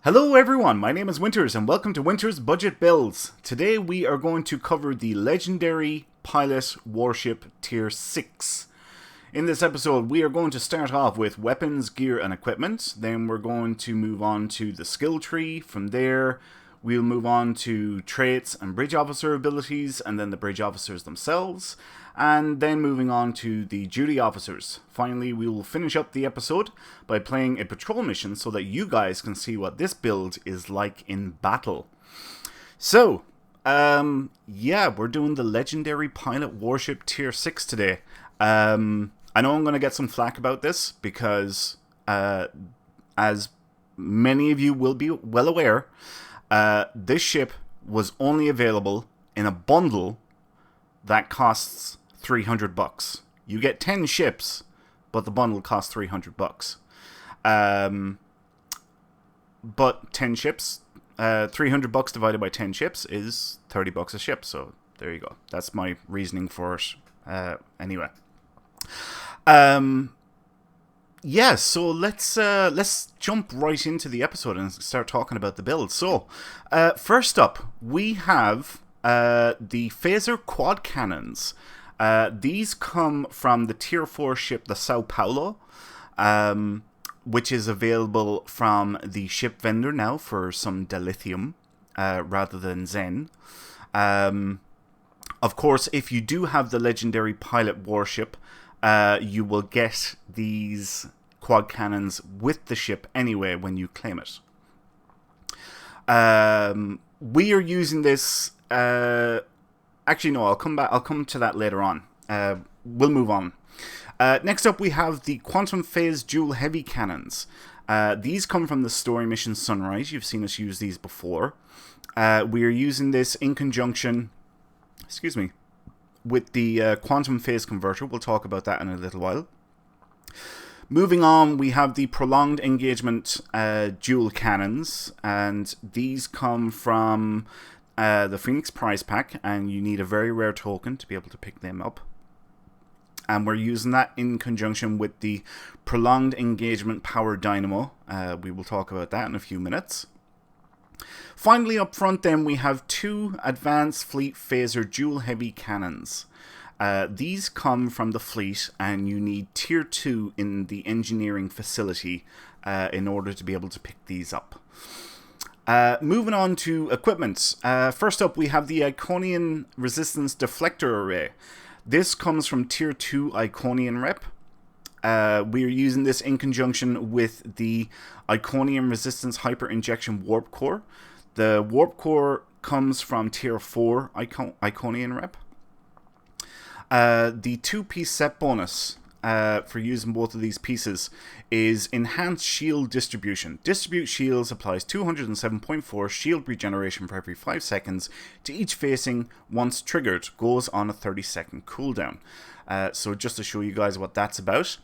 Hello everyone, my name is Winters and welcome to Winters Budget Builds. Today we are going to cover the legendary pilot warship tier 6. In this episode we are going to start off with weapons, gear and equipment. Then we're going to move on to the skill tree. From there we'll move on to traits and bridge officer abilities and then the bridge officers themselves. And then moving on to the Judy Officers. Finally, we will finish up the episode by playing a patrol mission so that you guys can see what this build is like in battle. So, yeah, we're doing the legendary pilot warship tier 6 today. I know I'm going to get some flack about this because, as many of you will be well aware, this ship was only available in a bundle that costs $300. You get 10 ships, but the bundle costs $300. But 10 ships, $300 divided by 10 ships is $30 a ship. So there you go. That's my reasoning for it. Anyway, yeah. So let's jump right into the episode and start talking about the build. So first up, we have the phaser quad cannons. These come from the tier 4 ship, the Sao Paulo, which is available from the ship vendor now for some dilithium rather than Zen. Of course, if you do have the legendary pilot warship, you will get these quad cannons with the ship anyway when you claim it. We are using this. Actually, no, I'll come to that later on. We'll move on. Next up, we have the Quantum Phase Dual Heavy Cannons. These come from the story mission Sunrise. You've seen us use these before. We are using this in conjunction, with the Quantum Phase Converter. We'll talk about that in a little while. Moving on, we have the Prolonged Engagement Dual Cannons, and these come from the Phoenix Prize Pack, and you need a very rare token to be able to pick them up. And we're using that in conjunction with the Prolonged Engagement Power Dynamo. We will talk about that in a few minutes. Finally, up front then, we have two Advanced Fleet Phaser Dual Heavy Cannons. These come from the fleet, and you need Tier 2 in the engineering facility in order to be able to pick these up. Moving on to equipment. First up, we have the Iconian Resistance Deflector Array. This comes from Tier 2 Iconian Rep. We are using this in conjunction with the Iconian Resistance Hyper Injection Warp Core. The Warp Core comes from Tier 4 Iconian Rep. The 2-piece set bonus for using both of these pieces is Enhanced Shield Distribution. Distribute shields applies 207.4 shield regeneration for every 5 seconds to each facing. Once triggered, goes on a 30-second cooldown. So just to show you guys what that's about,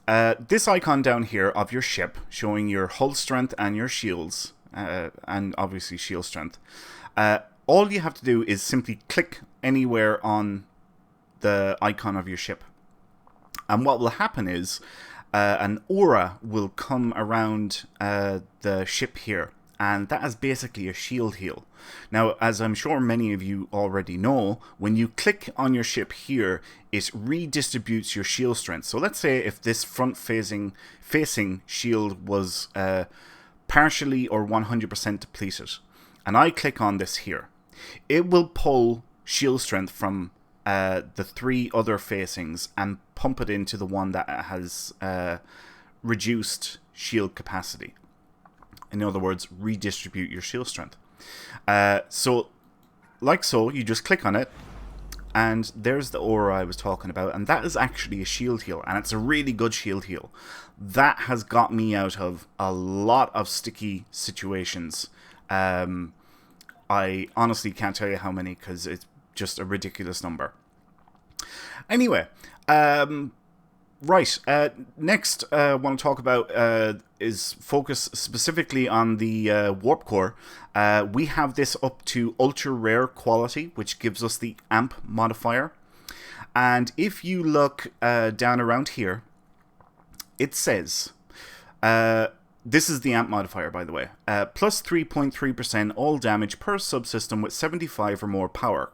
this icon down here of your ship showing your hull strength and your shields, and obviously shield strength, all you have to do is simply click anywhere on the icon of your ship. And what will happen is an aura will come around the ship here, and that is basically a shield heal. Now, as I'm sure many of you already know, when you click on your ship here, it redistributes your shield strength. So let's say if this front-facing shield was partially or 100% depleted, and I click on this here, it will pull shield strength from the 3 other facings and pump it into the one that has reduced shield capacity. In other words, redistribute your shield strength. So you just click on it, and there's the aura I was talking about, and that is actually a shield heal, and it's a really good shield heal. That has got me out of a lot of sticky situations. I honestly can't tell you how many, because it's just a ridiculous number. Anyway, right, next I want to talk about is focus specifically on the Warp Core. We have this up to ultra rare quality, which gives us the amp modifier. And if you look down around here, it says This is the amp modifier, by the way. Plus 3.3% all damage per subsystem with 75 or more power.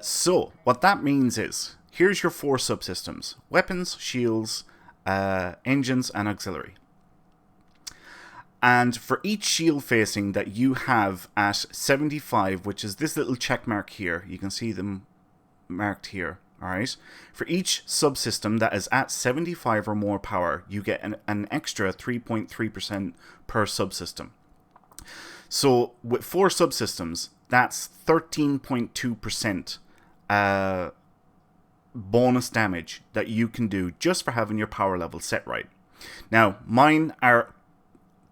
So, what that means is, here's your 4 subsystems. Weapons, shields, engines, and auxiliary. And for each shield facing that you have at 75, which is this little check mark here, you can see them marked here, alright? For each subsystem that is at 75 or more power, you get an extra 3.3% per subsystem. So with 4 subsystems, that's 13.2% bonus damage that you can do just for having your power level set right. Now, mine are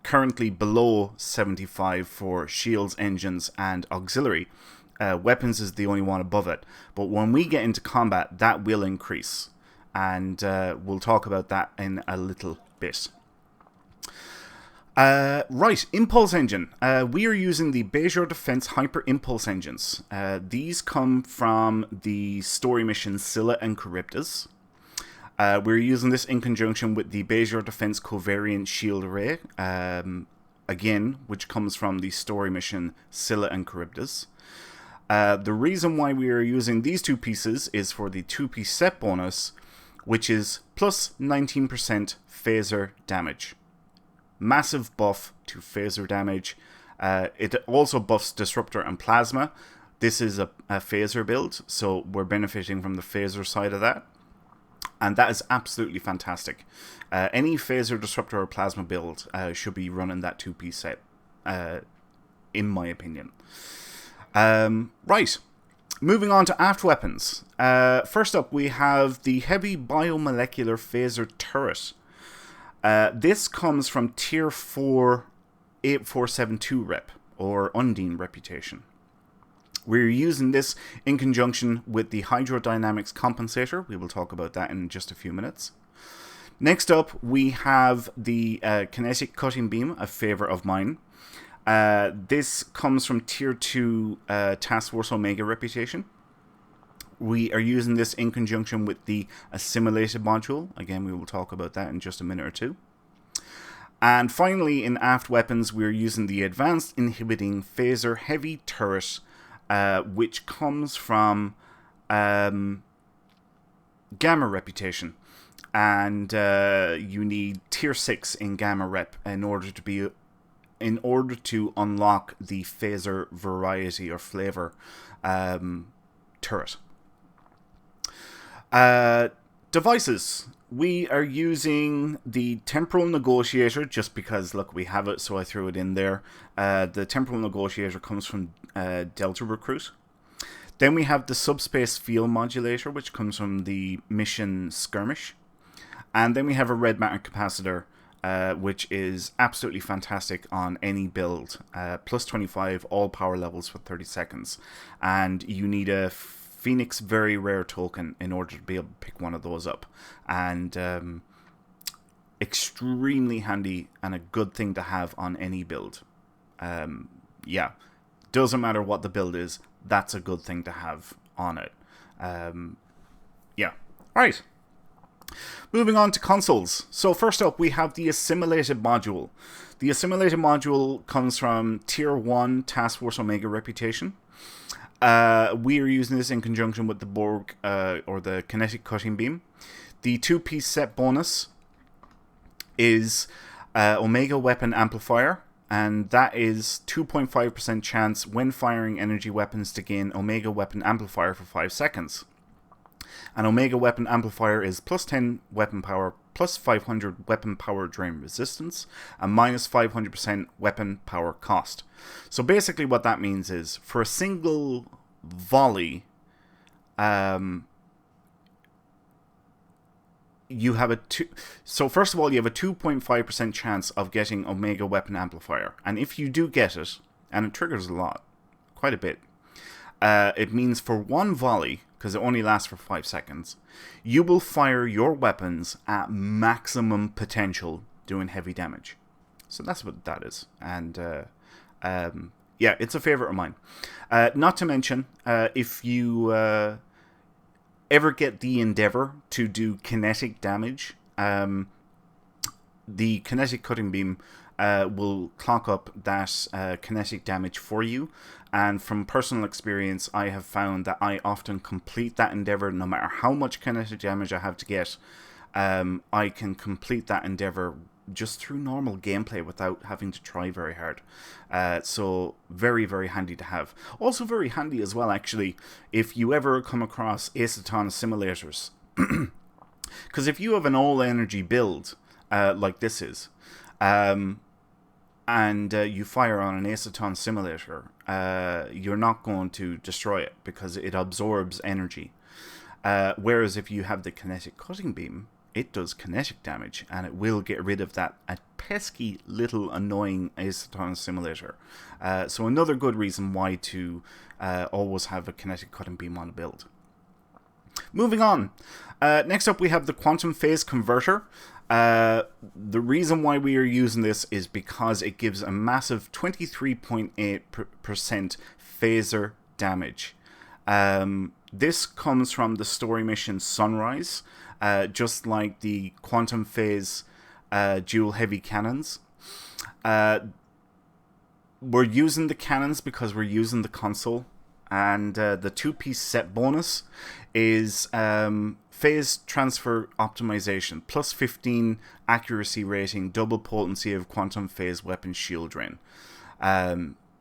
currently below 75 for shields, engines, and auxiliary. Weapons is the only one above it. But when we get into combat, that will increase. And we'll talk about that in a little bit. Right, Impulse Engine. We are using the Bajor Defense Hyper Impulse Engines. These come from the story mission Scylla and Charybdis. We're using this in conjunction with the Bajor Defense Covariant Shield Array, again, which comes from the story mission Scylla and Charybdis. The reason why we are using these 2 pieces is for the 2-piece set bonus, which is plus 19% phaser damage. Massive buff to phaser damage. It also buffs Disruptor and Plasma. This is a phaser build, so we're benefiting from the phaser side of that. And that is absolutely fantastic. Any phaser, disruptor, or plasma build should be running that 2-piece set, in my opinion. Right, moving on to Aft Weapons. First up, we have the Heavy Biomolecular Phaser Turret. This comes from Tier 4 8472 rep, or Undine reputation. We're using this in conjunction with the Hydrodynamics compensator. We will talk about that in just a few minutes. Next up, we have the kinetic cutting beam, a favourite of mine. This comes from Tier 2 Task Force Omega reputation. We are using this in conjunction with the assimilated module. Again, we will talk about that in just a minute or two. And finally, in Aft Weapons, we're using the Advanced Inhibiting Phaser Heavy Turret, which comes from Gamma reputation, and you need Tier 6 in Gamma rep in order to unlock the phaser variety or flavor turret. Devices. We are using the Temporal Negotiator just because, look, we have it, so I threw it in there. The Temporal Negotiator comes from Delta Recruit. Then we have the Subspace Field Modulator, which comes from the mission Skirmish. And then we have a Red Matter Capacitor, which is absolutely fantastic on any build. Plus 25, all power levels for 30 seconds. And you need a Phoenix Very Rare token in order to be able to pick one of those up. And extremely handy and a good thing to have on any build. Yeah, doesn't matter what the build is, that's a good thing to have on it. Yeah, alright. Moving on to consoles. So first up, we have the assimilated module. The assimilated module comes from Tier 1 Task Force Omega reputation. We are using this in conjunction with the Borg, or the kinetic cutting beam. The 2-piece set bonus is Omega Weapon Amplifier, and that is 2.5% chance when firing energy weapons to gain Omega Weapon Amplifier for 5 seconds. An Omega Weapon Amplifier is plus 10 weapon power, plus 500 weapon power drain resistance, and minus 500% weapon power cost. So basically what that means is, for a single volley, you have so first of all, you have a 2.5% chance of getting Omega Weapon Amplifier. And if you do get it, and it triggers a lot, quite a bit, it means for one volley, because it only lasts for 5 seconds, you will fire your weapons at maximum potential, doing heavy damage. So that's what that is. And yeah, it's a favorite of mine. Not to mention, if you ever get the endeavor to do kinetic damage, the kinetic cutting beam will clock up that kinetic damage for you. And from personal experience, I have found that I often complete that endeavor no matter how much kinetic damage I have to get. I can complete that endeavor just through normal gameplay without having to try very hard. So very, very handy to have. Also very handy as well, actually, if you ever come across aceton assimilators. Because if you have an all-energy build, like this is, and you fire on an aceton assimilator, you're not going to destroy it because it absorbs energy. Whereas if you have the kinetic cutting beam, it does kinetic damage, and it will get rid of that pesky little annoying aceton assimilator. So another good reason why to always have a kinetic cutting beam on a build. Moving on. Next up we have the quantum phase converter. The reason why we are using this is because it gives a massive 23.8% phaser damage. This comes from the story mission Sunrise, just like the quantum phase dual heavy cannons. We're using the cannons because we're using the console, and the two-piece set bonus is phase transfer optimization, plus 15 accuracy rating, double potency of quantum phase weapon shield drain.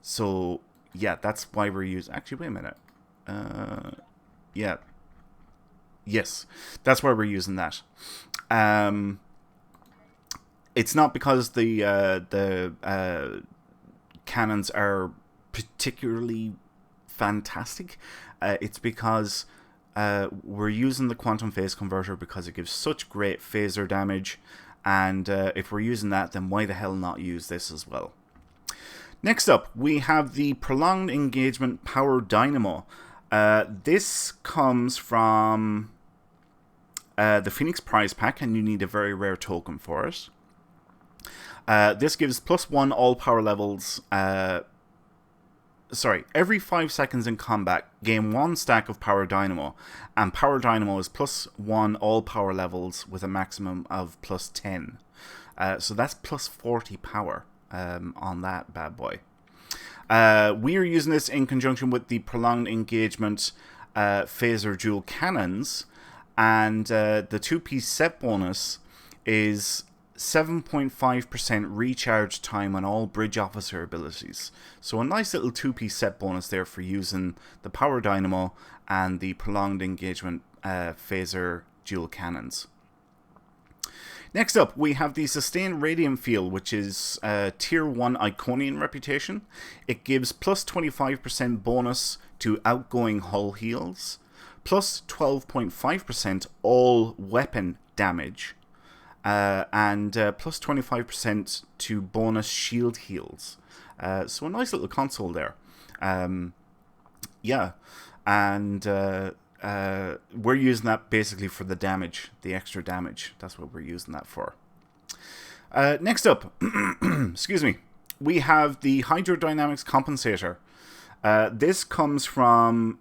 So yeah, that's why we're using. Actually, wait a minute. Yeah. Yes, that's why we're using that. It's not because the cannons are particularly fantastic. It's because we're using the quantum phase converter because it gives such great phaser damage, and if we're using that, then why the hell not use this as well? Next up, we have the prolonged engagement power dynamo. This comes from the Phoenix prize pack, and you need a very rare token for it. This gives +1 all power levels. Every 5 seconds in combat, gain 1 stack of power dynamo, and power dynamo is +1 all power levels with a maximum of +10. So that's +40 power on that bad boy. We are using this in conjunction with the prolonged engagement phaser dual cannons, and the two-piece set bonus is 7.5% recharge time on all bridge officer abilities. So a nice little two-piece set bonus there for using the power dynamo and the prolonged engagement phaser dual cannons. Next up, we have the Sustained Radium Field, which is Tier 1 Iconian reputation. It gives plus 25% bonus to outgoing hull heals, plus 12.5% all weapon damage, and plus 25% to bonus shield heals. So a nice little console there. Yeah, and we're using that basically for the damage, the extra damage. That's what we're using that for. Next up, excuse me, we have the Hydrodynamics Compensator. This comes from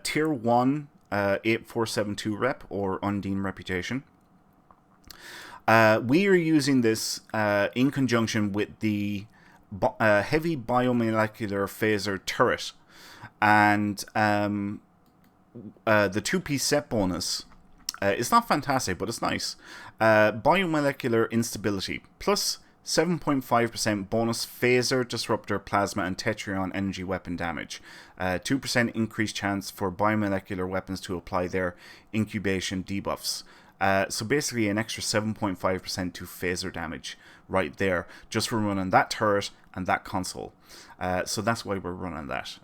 Tier 1 8472 rep, or Undine reputation. We are using this in conjunction with the heavy biomolecular phaser turret, and the two-piece set bonus. It's not fantastic, but it's nice. Biomolecular instability, plus 7.5% bonus phaser, disruptor, plasma, and tetrion energy weapon damage. 2% increased chance for biomolecular weapons to apply their incubation debuffs. So basically an extra 7.5% to phaser damage right there, just for running that turret and that console. So that's why we're running that.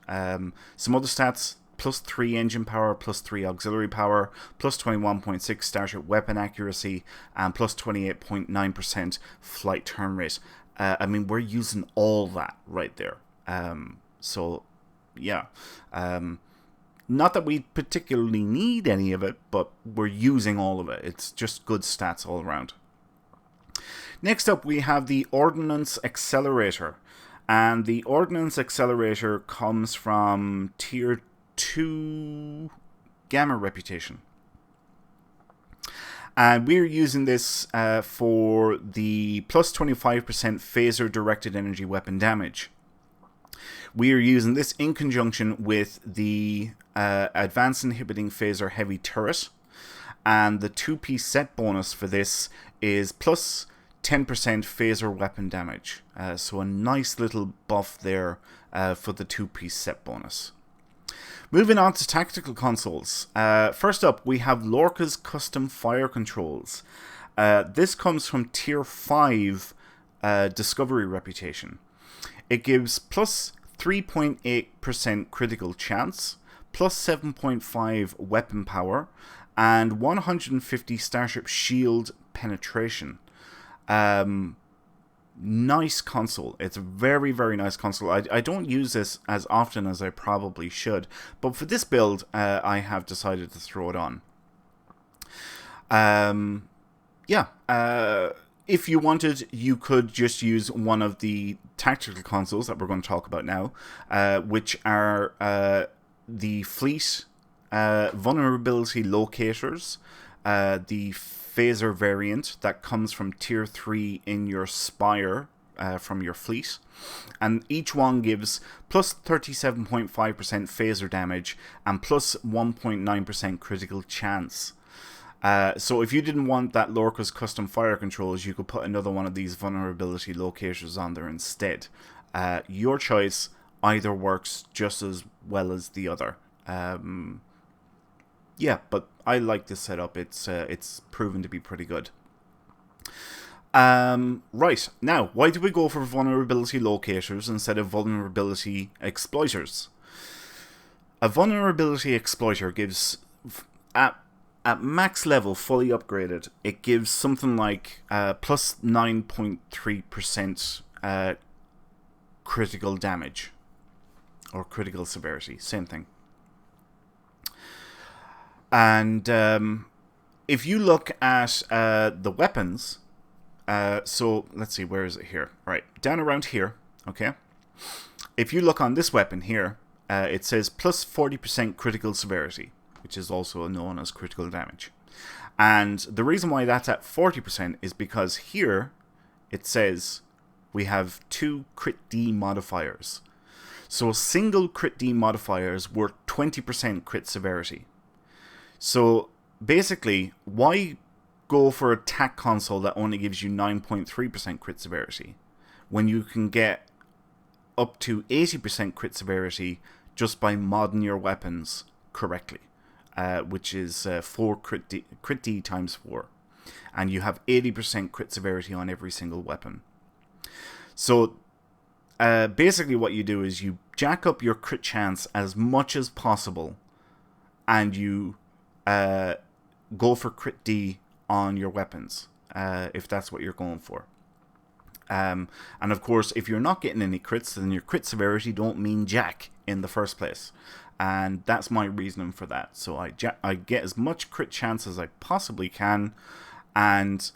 Some other stats: plus 3 engine power, plus 3 auxiliary power, plus 21.6 starship weapon accuracy, and plus 28.9% flight turn rate. I mean, we're using all that right there. So, yeah. Not that we particularly need any of it, but we're using all of it. It's just good stats all around. Next up, we have the Ordnance Accelerator. And the Ordnance Accelerator comes from Tier 2 Gamma reputation. And we're using this for the plus 25% phaser directed energy weapon damage. We are using this in conjunction with the Advanced Inhibiting Phaser Heavy Turret. And the 2-piece set bonus for this is plus 10% phaser weapon damage. So a nice little buff there for the 2-piece set bonus. Moving on to tactical consoles. First up, we have Lorca's Custom Fire Controls. This comes from Tier 5 Discovery Reputation. It gives plus 3.8% critical chance, plus 7.5 weapon power, and 150 Starship Shield penetration. Nice console. It's a very, very nice console. I don't use this as often as I probably should, but for this build, I have decided to throw it on. If you wanted, you could just use one of the tactical consoles that we're going to talk about now, which are the Fleet Vulnerability Locators, the Phaser variant that comes from Tier 3 in your Spire from your fleet. And each one gives plus 37.5% phaser damage and plus 1.9% critical chance. So if you didn't want that Lorca's Custom Fire Controls, you could put another one of these vulnerability locators on there instead. Your choice. Either works just as well as the other. Yeah, but I like this setup. It's proven to be pretty good. Right, now, why do we go for vulnerability locators instead of vulnerability exploiters? A vulnerability exploiter gives, at max level, fully upgraded, it gives something like plus 9.3% critical damage. Or critical severity, same thing. And if you look at the weapons, so let's see, where is it here? Right, down around here, okay? If you look on this weapon here, it says plus 40% critical severity, which is also known as critical damage. And the reason why that's at 40% is because here it says we have 2 crit D modifiers. So single crit D modifiers were 20% crit severity. So basically, why go for a TAC console that only gives you 9.3% crit severity when you can get up to 80% crit severity just by modding your weapons correctly, which is 4 crit D times 4. And you have 80% crit severity on every single weapon. So basically what you do is you jack up your crit chance as much as possible and you go for crit D on your weapons, if that's what you're going for. And of course, if you're not getting any crits, then your crit severity don't mean jack in the first place. And that's my reasoning for that. So I get as much crit chance as I possibly can, and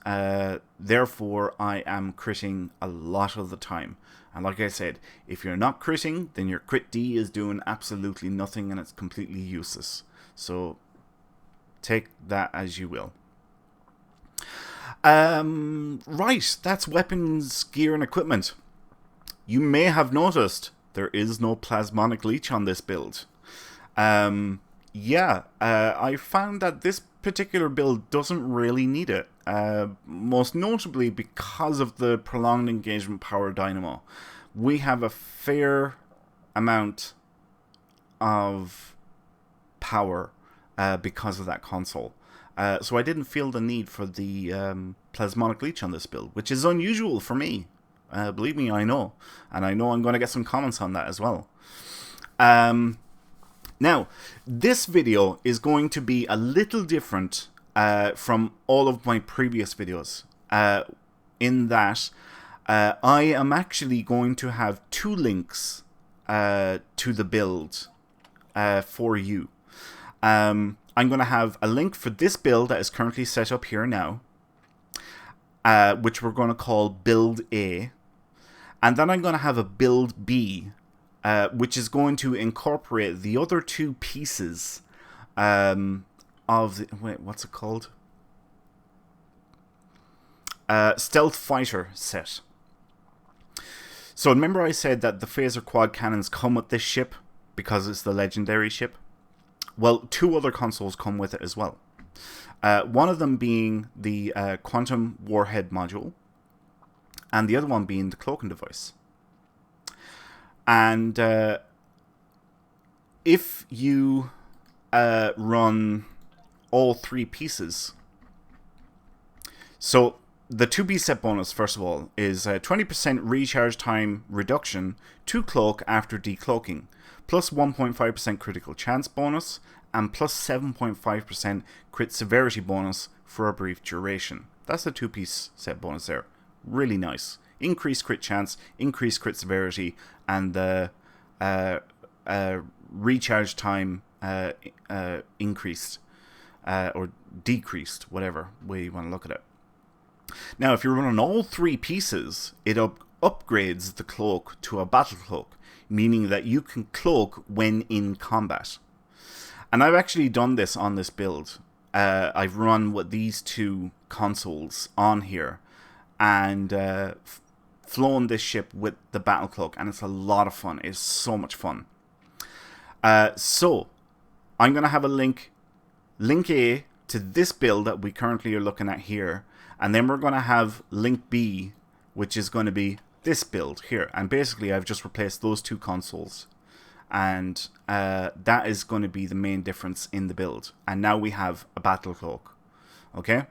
therefore I am critting a lot of the time. And like I said, if you're not critting, then your crit D is doing absolutely nothing and it's completely useless. So take that as you will. Right, that's weapons, gear, and equipment. You may have noticed there is no plasmonic leech on this build. I found that this particular build doesn't really need it. Most notably because of the prolonged engagement power dynamo. We have a fair amount of power because of that console. So I didn't feel the need for the plasmonic leech on this build, which is unusual for me. Believe me, I know. And I know I'm going to get some comments on that as well. Now, this video is going to be a little different from all of my previous videos. In that, I am actually going to have 2 links to the build for you. I'm going to have a link for this build that is currently set up here now, which we're going to call Build A. And then I'm going to have a Build B, which is going to incorporate the other 2 pieces of the... Wait, what's it called? Stealth Fighter set. So remember I said that the phaser quad cannons come with this ship because it's the legendary ship? Well, 2 other consoles come with it as well. One of them being the quantum warhead module, and the other one being the cloaking device. And if you run all 3 pieces, so the 2-piece set bonus, first of all, is 20% recharge time reduction to cloak after decloaking, plus 1.5% critical chance bonus, and plus 7.5% crit severity bonus for a brief duration. That's the 2-piece set bonus there. Really nice. Increased crit chance, increased crit severity, and the recharge time increased or decreased, whatever way you want to look at it. Now, if you're running all 3 pieces, it upgrades the cloak to a battle cloak, meaning that you can cloak when in combat. And I've actually done this on this build. I've run with these 2 consoles on here and flown this ship with the battle cloak, and it's a lot of fun. It's so much fun. So I'm going to have a link A to this build that we currently are looking at here, and then we're going to have link B, which is going to be this build here. And basically I've just replaced those 2 consoles, and that is going to be the main difference in the build. And now we have a battle cloak. Okay.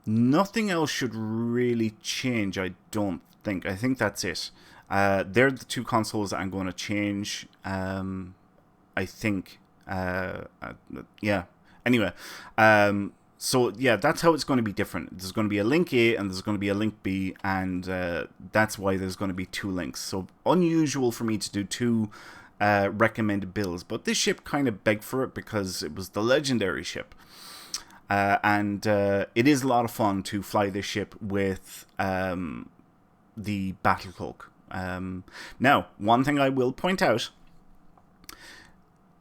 Nothing else should really change, I don't think. I think that's it. They're the 2 consoles that I'm going to change. I think. Yeah. Anyway. So yeah, that's how it's going to be different. There's going to be a link A and there's going to be a link B, and that's why there's going to be 2 links. So unusual for me to do 2 recommended builds, but this ship kind of begged for it because it was the legendary ship. And it is a lot of fun to fly this ship with the battle cloak. Now, one thing I will point out,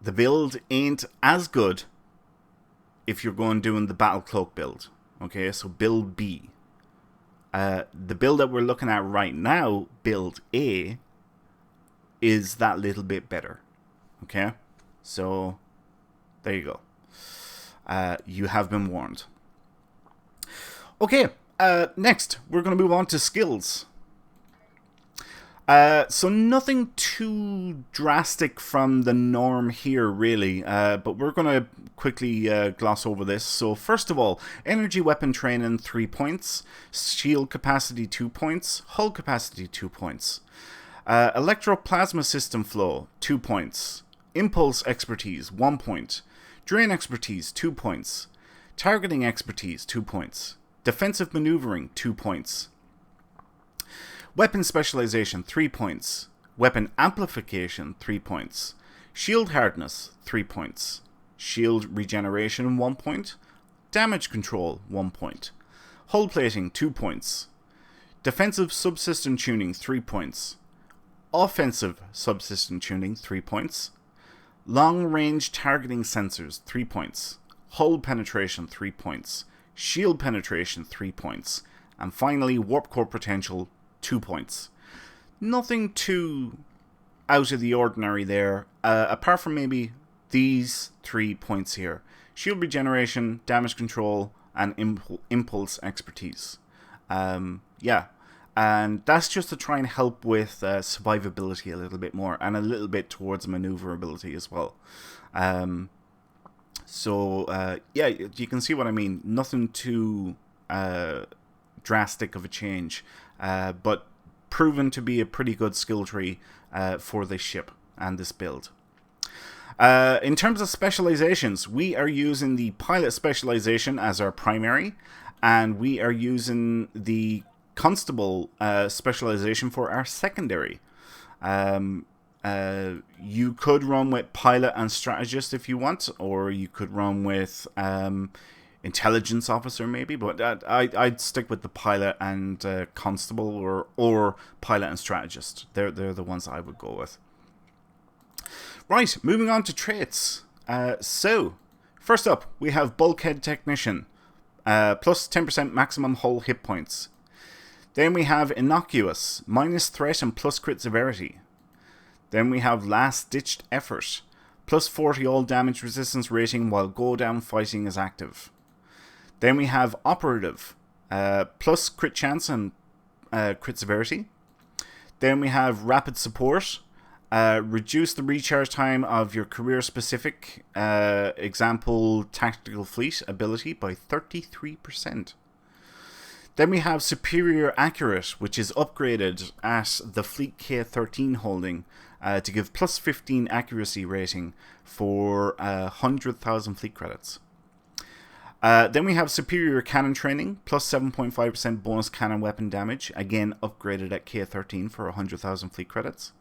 the build ain't as good if you're going doing the battle cloak build. Okay, so build B. The build that we're looking at right now, build A, is that little bit better. Okay, so there you go. You have been warned. Okay, next we're going to move on to skills. So nothing too drastic from the norm here, really, but we're going to quickly gloss over this. So first of all, energy weapon training 3 points, shield capacity 2 points, hull capacity 2 points, electroplasma system flow 2 points, impulse expertise 1 point, drain expertise 2 points, targeting expertise 2 points, defensive maneuvering 2 points, weapon specialization 3 points, weapon amplification 3 points, shield hardness 3 points, shield regeneration 1 point, damage control 1 point, hull plating 2 points, defensive subsystem tuning 3 points, offensive subsystem tuning 3 points, long range targeting sensors 3 points, hull penetration 3 points, shield penetration 3 points, and finally warp core potential 2 points. Nothing too out of the ordinary there, apart from maybe these 3 points here: shield regeneration, damage control, and impulse expertise. Yeah, and that's just to try and help with survivability a little bit more, and a little bit towards maneuverability as well. So yeah, you can see what I mean. Nothing too drastic of a change, but proven to be a pretty good skill tree for this ship and this build. In terms of specializations, we are using the pilot specialization as our primary, and we are using the constable specialization for our secondary. You could run with pilot and strategist if you want, or you could run with intelligence officer maybe, but I'd stick with the pilot and constable, or pilot and strategist. They're the ones I would go with. Right, moving on to traits. So first up we have bulkhead technician. plus 10% maximum hull hit points. Then we have Innocuous, minus threat and plus crit severity. Then we have Last Ditched Effort, plus 40 all damage resistance rating while go down fighting is active. Then we have Operative, plus crit chance and crit severity. Then we have Rapid Support, reduce the recharge time of your career specific example tactical fleet ability by 33%. Then we have Superior Accurate, which is upgraded at the Fleet K13 holding to give plus 15 accuracy rating for 100,000 fleet credits. Then we have Superior Cannon Training, plus 7.5% bonus cannon weapon damage, again upgraded at K13 for 100,000 fleet credits.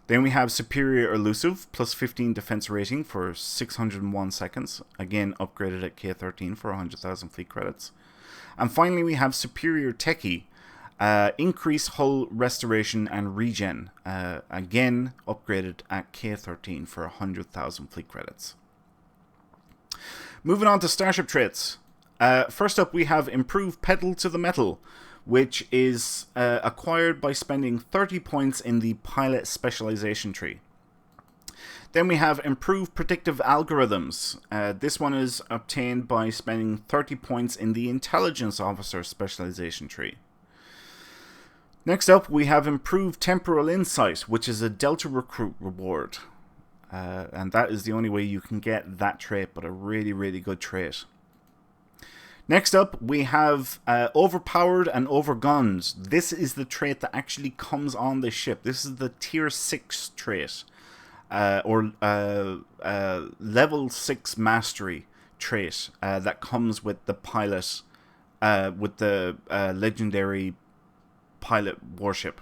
Then we have Superior Elusive, plus 15 defense rating for 601 seconds, again upgraded at K13 for 100,000 fleet credits. And finally we have Superior Techie, increase hull restoration and regen, again upgraded at K13 for 100,000 fleet credits. Moving on to starship traits. First up we have Improved Pedal to the Metal, which is acquired by spending 30 points in the Pilot Specialization tree. Then we have Improved Predictive Algorithms. This one is obtained by spending 30 points in the Intelligence Officer Specialization tree. Next up, we have Improved Temporal Insight, which is a Delta Recruit reward. And that is the only way you can get that trait, but a really, really good trait. Next up, we have Overpowered and Overgunned. This is the trait that actually comes on the ship. This is the Tier 6 trait. Or level 6 mastery trait that comes with the pilot, with the legendary pilot warship.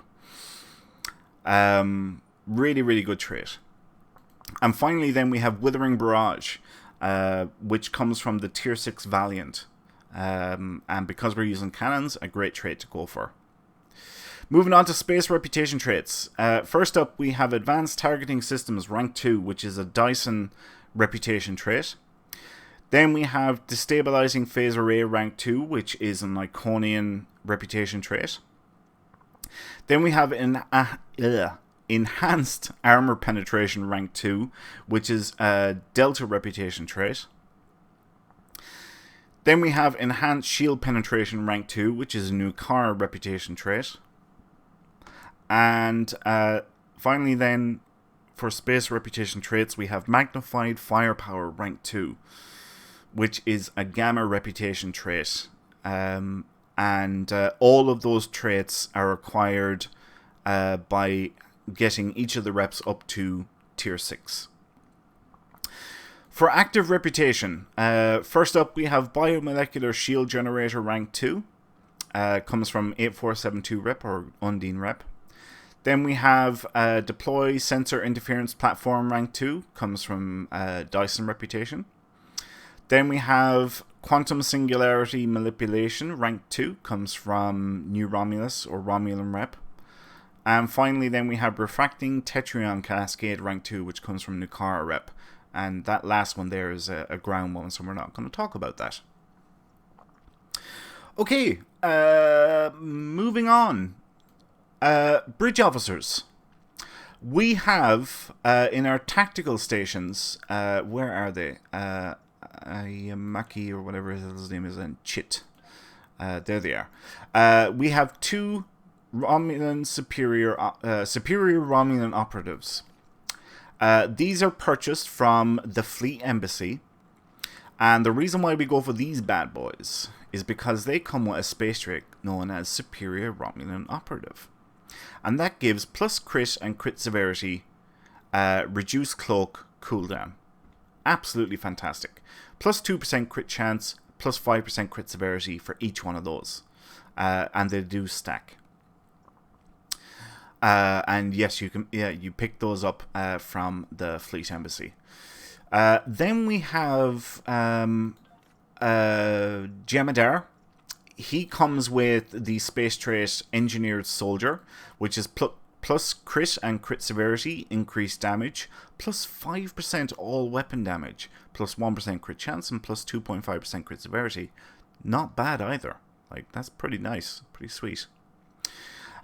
Really, really good trait. And finally then we have Withering Barrage, which comes from the Tier 6 Valiant. And because we're using cannons, a great trait to go for. Moving on to space reputation traits. First up, we have Advanced Targeting Systems rank 2, which is a Dyson reputation trait. Then we have Destabilizing Phase Array rank 2, which is an Iconian reputation trait. Then we have Enhanced Armor Penetration rank 2, which is a Delta reputation trait. Then we have Enhanced Shield Penetration rank 2, which is a Nukar reputation trait. And finally then, for space reputation traits, we have Magnified Firepower rank 2, which is a Gamma reputation trait. And all of those traits are acquired by getting each of the reps up to Tier 6. For active reputation, first up we have Biomolecular Shield Generator rank 2. Comes from 8472 rep or Undine rep. Then we have Deploy Sensor Interference Platform rank 2, comes from Dyson reputation. Then we have Quantum Singularity Manipulation rank 2, comes from New Romulus or Romulan rep. And finally then we have Refracting Tetrion Cascade rank 2, which comes from Nukara rep. And that last one there is a ground one, so we're not going to talk about that. Okay, moving on. Bridge officers. We have in our tactical stations, where are they? Yamaki or whatever his name is, and Chit. There they are. We have 2 Romulan superior Romulan operatives. These are purchased from the Fleet Embassy. And the reason why we go for these bad boys is because they come with a space trait known as Superior Romulan Operative. And that gives plus crit and crit severity, reduced cloak cooldown. Absolutely fantastic. Plus 2% crit chance, plus 5% crit severity for each one of those. And they do stack. And yes, you pick those up from the Fleet Embassy. Then we have Jemadar. He comes with the space trait Engineered Soldier, which is plus crit and crit severity, increased damage, plus 5% all weapon damage, plus 1% crit chance, and plus 2.5% crit severity. not bad either. Like, that's pretty nice, pretty sweet.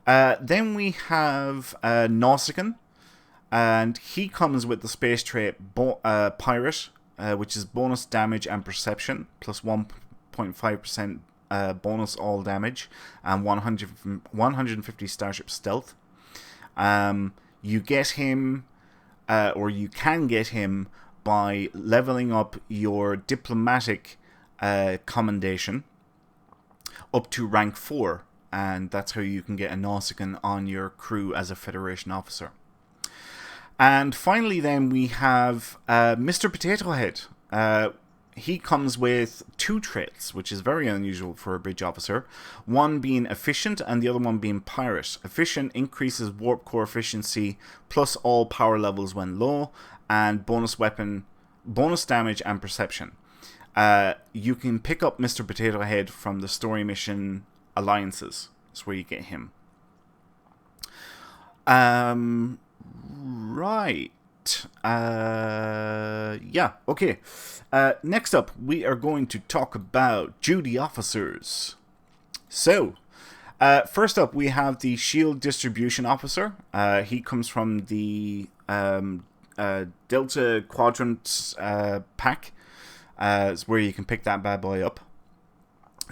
Then we have Nausicaan, and he comes with the space trait Pirate, which is bonus damage and perception, plus 1.5% bonus all damage, and 150 starship stealth. You get him, or you can get him by leveling up your diplomatic commendation up to rank 4, and that's how you can get a Nausicaan on your crew as a Federation officer. And finally then we have Mr. Potato Head. He comes with 2 traits, which is very unusual for a bridge officer. One being efficient and the other one being pirate. Efficient increases warp core efficiency plus all power levels when low, and bonus weapon, bonus damage and perception. You can pick up Mr. Potato Head from the story mission Alliances. That's where you get him. Right. Yeah, okay. Next up, we are going to talk about Judy Officers. So, first up, we have the Shield Distribution Officer. He comes from the Delta Quadrant pack. Is where you can pick that bad boy up.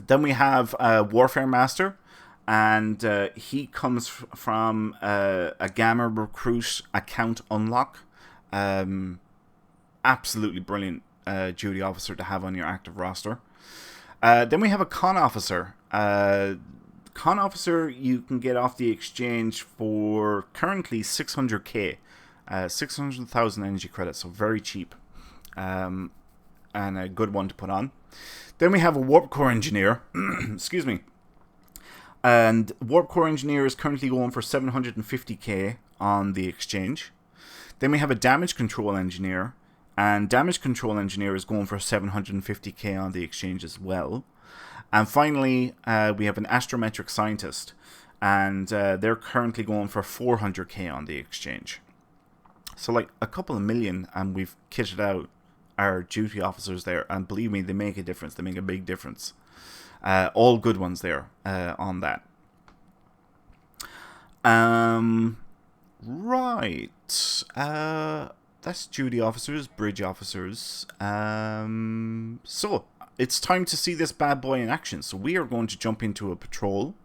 Then we have Warfare Master, and he comes from a Gamma Recruit account unlock. Absolutely brilliant Judy Officer to have on your active roster. Then we have a Con Officer. Con Officer you can get off the exchange for currently 600k, 600,000 energy credits, so very cheap, and a good one to put on. Then we have a Warp Core Engineer. Excuse me. And Warp Core Engineer is currently going for 750k on the exchange. Then we have a Damage Control Engineer, and Damage Control Engineer is going for 750k on the exchange as well. And finally, we have an Astrometric Scientist, and they're currently going for 400k on the exchange. So like a couple of million, and we've kitted out our duty officers there, and believe me, they make a difference. They make a big difference. All good ones there on that. Right. That's duty officers, bridge officers. So, it's time to see this bad boy in action. So we are going to jump into a patrol.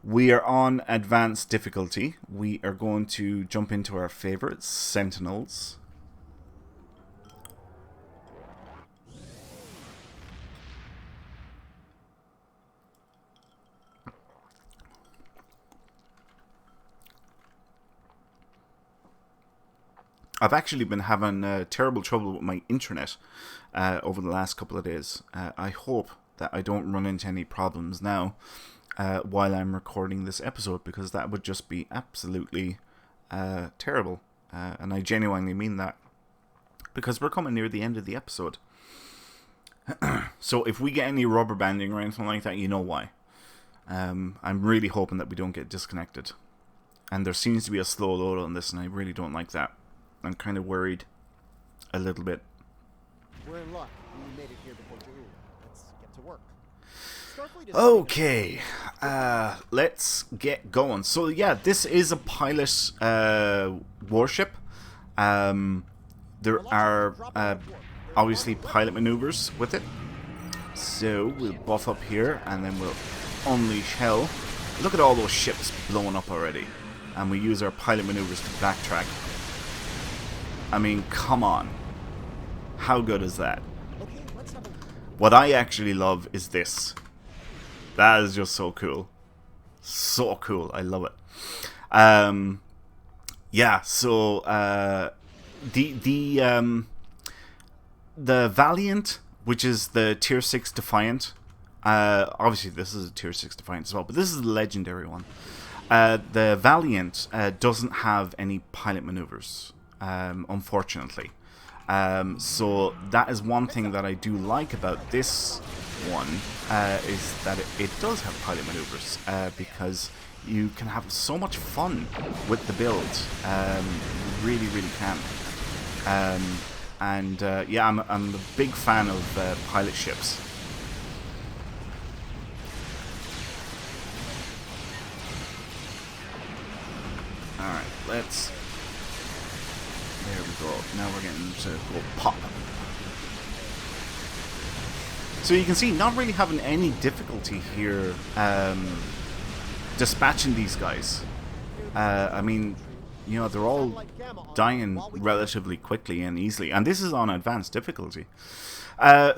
We are on advanced difficulty. We are going to jump into our favorites, Sentinels. I've actually been having terrible trouble with my internet over the last couple of days. I hope that I don't run into any problems now while I'm recording this episode, because that would just be absolutely terrible. And I genuinely mean that, because we're coming near the end of the episode. So if we get any rubber banding or anything like that, you know why. I'm really hoping that we don't get disconnected. And there seems to be a slow load on this, and I really don't like that. I'm kind of worried a little bit. We're in luck. We made it here before June. Let's get to work. Okay, let's get going. So yeah, this is a pilot warship. There are obviously pilot maneuvers with it. So we'll buff up here, and then we'll unleash hell. Look at all those ships blowing up already. And we use our pilot maneuvers to backtrack. I mean, come on. How good is that? What I actually love is this. That is just so cool. So cool. I love it. Yeah, so the Valiant, which is the tier 6 Defiant. Obviously this is a tier 6 Defiant as well, but this is the legendary one. The Valiant doesn't have any pilot maneuvers. Unfortunately. So that is one thing that I do like about this one, is that it does have pilot maneuvers, because you can have so much fun with the build. You really, really can. Yeah, I'm a big fan of pilot ships. Alright, let's... There we go. Now we're getting to go pop. So you can see, not really having any difficulty here dispatching these guys. I mean, you know, they're all dying relatively quickly and easily. And this is on advanced difficulty. A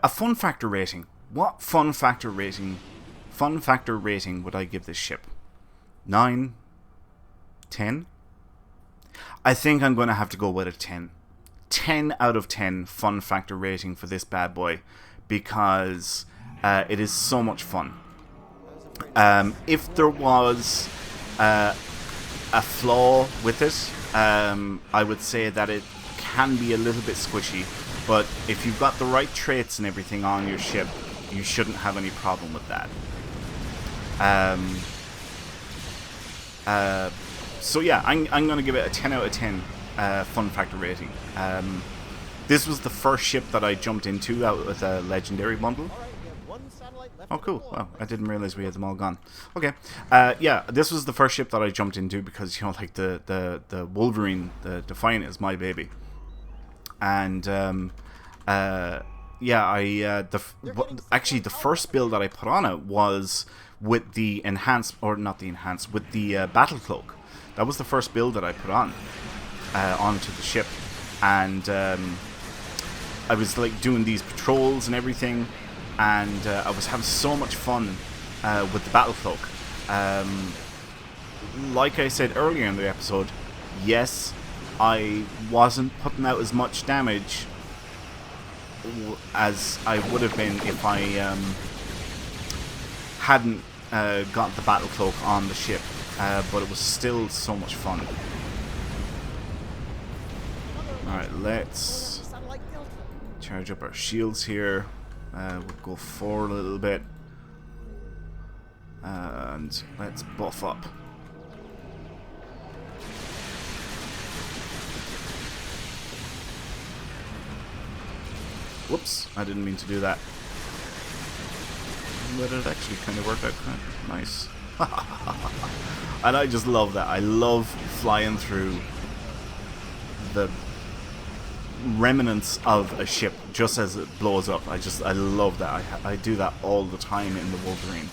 fun factor rating. What fun factor rating would I give this ship? 9? 10? I think I'm going to have to go with a 10. 10 out of 10 fun factor rating for this bad boy, because it is so much fun. If there was a flaw with it, I would say that it can be a little bit squishy, but if you've got the right traits and everything on your ship, you shouldn't have any problem with that. So yeah, I'm going to give it a 10 out of 10 fun factor rating. This was the first ship that I jumped into out with a legendary bundle. Oh cool, wow, I didn't realize we had them all gone. Okay, yeah, this was the first ship that I jumped into because, you know, like the Wolverine, the Defiant is my baby. And yeah, actually the first build that I put on it was with the enhanced, or not the enhanced, with the battle cloak. That was the first build that I put on onto the ship, and I was like doing these patrols and everything, and I was having so much fun with the battle cloak. Like I said earlier in the episode, yes, I wasn't putting out as much damage as I would have been if I hadn't got the battle cloak on the ship, but it was still so much fun. Alright, let's charge up our shields here. We'll go forward a little bit, and let's buff up. Whoops, I didn't mean to do that. But it actually kind of worked out kind of nice. And I just love that. I love flying through the remnants of a ship just as it blows up. I love that. I do that all the time in the Wolverine.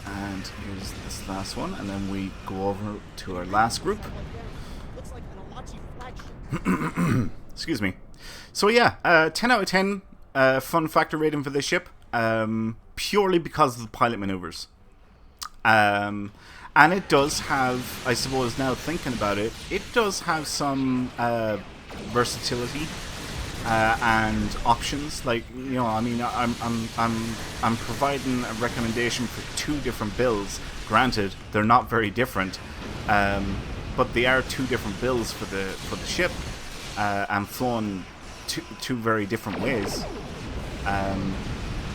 And here's this last one, and then we go over to our last group. Excuse me. So yeah, 10 out of 10 fun factor rating for this ship, purely because of the pilot maneuvers. And it does have, I suppose now thinking about it, it does have some versatility and options. Like, you know, I mean, I'm providing a recommendation for 2 different builds. Granted, they're not very different, but they are 2 different builds for the ship, and flown two very different ways.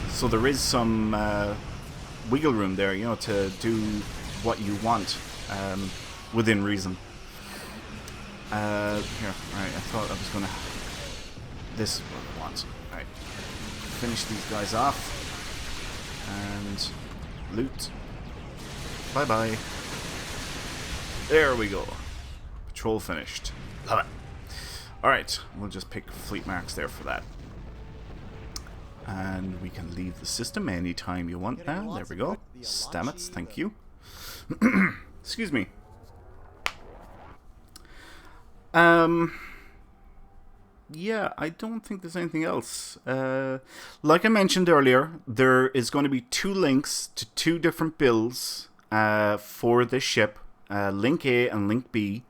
So there is some wiggle room there, you know, to do what you want within reason. Here, alright, I thought I was gonna... This is what I want. Alright, finish these guys off and loot. Bye bye. There we go. Patrol finished. Love it. Alright, we'll just pick fleet marks there for that. And we can leave the system anytime you want now. There we go. Stamets, thank you. Excuse me. Yeah, I don't think there's anything else. Like I mentioned earlier, there is going to be 2 links to 2 different builds for this ship. Link A and Link B.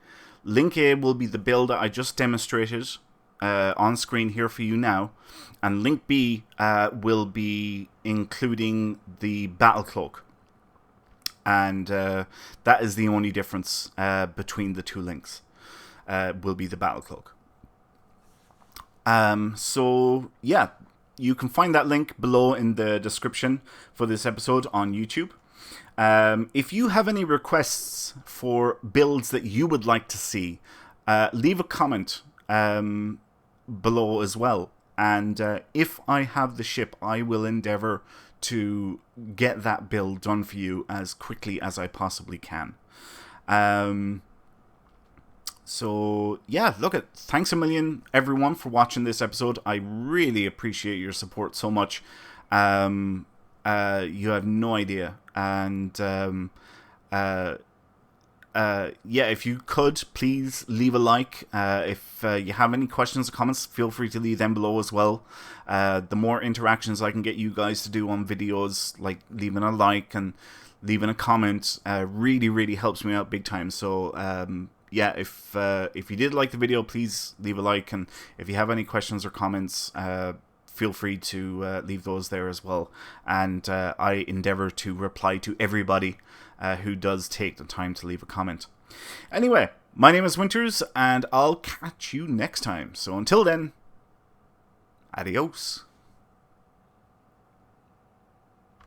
Link A will be the build that I just demonstrated on screen here for you now. And Link B will be including the battle cloak. And that is the only difference between the 2 links. Will be the battle cloak. So yeah, you can find that link below in the description for this episode on YouTube. If you have any requests for builds that you would like to see, leave a comment below as well. and if I have the ship, I will endeavor to get that build done for you as quickly as I possibly can. So yeah, look, thanks a million everyone for watching this episode. I really appreciate your support so much. You have no idea. And yeah, if you could please leave a like. If you have any questions or comments, feel free to leave them below as well. The more interactions I can get you guys to do on videos, like leaving a like and leaving a comment, really helps me out big time. So yeah, if you did like the video, please leave a like, and if you have any questions or comments, feel free to leave those there as well. And I endeavor to reply to everybody who does take the time to leave a comment. Anyway, my name is Winters, and I'll catch you next time. So until then, adios.